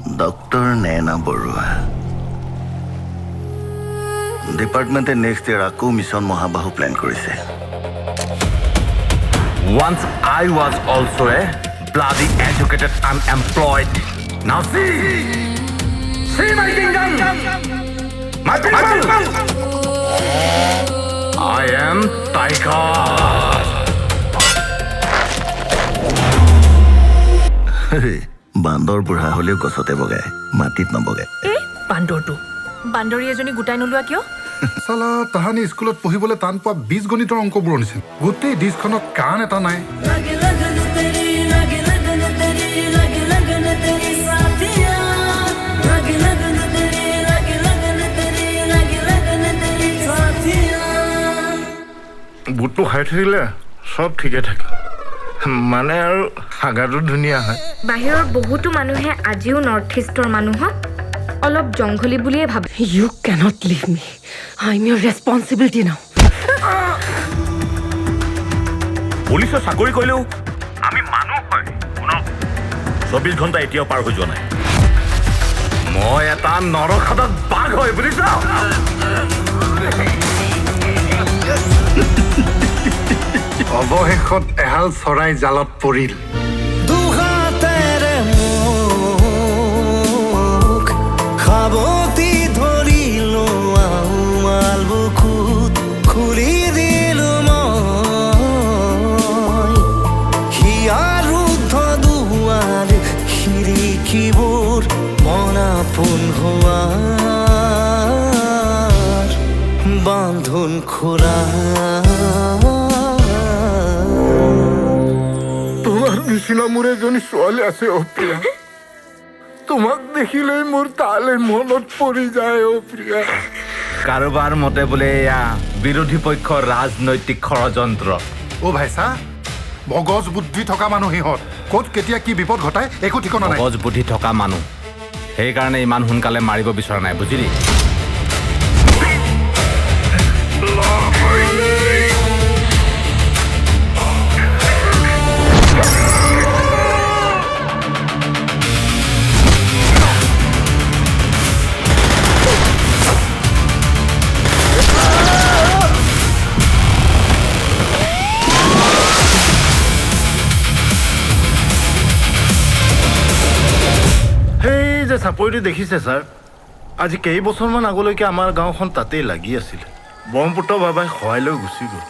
Doctor Nayana Barua ডিপাৰ্টমেণ্টে next ইয়াৰ আকৌ mission মহাবাহু plan কৰিছে Once I was also a bloody educated unemployed. Now see my kingdom, my people. I am Tiger. বান্দৰ বুঢ়া হ'লেও গছতে বগায় মাটিত নবগায় বান্দৰী এজনী গোটাই নোলোৱা কিয় চালা তাহানি স্কুলত পঢ়িবলৈ টান পোৱা বীজগণিতৰ অংকবোৰ নিছিল গোটেই ডিছখনত কাণ এটা নাই বুটটো খাই থাকিলে চব ঠিকে থাকে মানে আৰু হাগাটো ধুনীয়া হয় বাহিৰৰ বহুতো মানুহে আজিও নৰ্থ ইষ্টৰ মানুহক অলপ জংঘলী বুলিয়ে ভাবে You cannot leave me. I'm your responsibility now. পুলিচৰ চাকৰি কৰিলেও আমি মানুহ হয় 24 ঘণ্টা এতিয়াও পাৰ হৈ যোৱা নাই মই এটা নৰখাদক বাঘ হয় বুলিছ অৱশেষত এহাল চৰাই জালত পৰিল খাবতি ধৰিলো মাল বুকুত খুলি দিলো মই হিয়াৰ ৰুদ্ধ দুৱাৰ খিৰিকীবোৰ মনাপোন হোৱাৰ বান্ধোন খোলা তোমাৰ নিচিনা মোৰ এজনী ছোৱালী আছে অপ্ৰিয়া তোমাক দেখিলেই মোৰ তালে মনত পৰি যায় অপ্ৰিয়া কাৰোবাৰ মতে বোলে এয়া বিৰোধী পক্ষৰ ৰাজনৈতিক ষড়যন্ত্ৰ ভাইছা মগজ বুদ্ধি থকা মানুহ সিহঁত ক'ত কেতিয়া কি বিপদ ঘটায় একো ঠিকনা নাই মগজ বুদ্ধি থকা মানুহ সেইকাৰণে ইমান সোনকালে মাৰিব বিচৰা নাই বুজিলি চাপৰিটো দেখিছে ছাৰ আজি কেইবছৰমান আগলৈকে আমাৰ গাঁওখন তাতেই লাগি আছিলে ব্ৰহ্মপুত্ৰ বাবাই সহায় লৈ গুচি গ'ল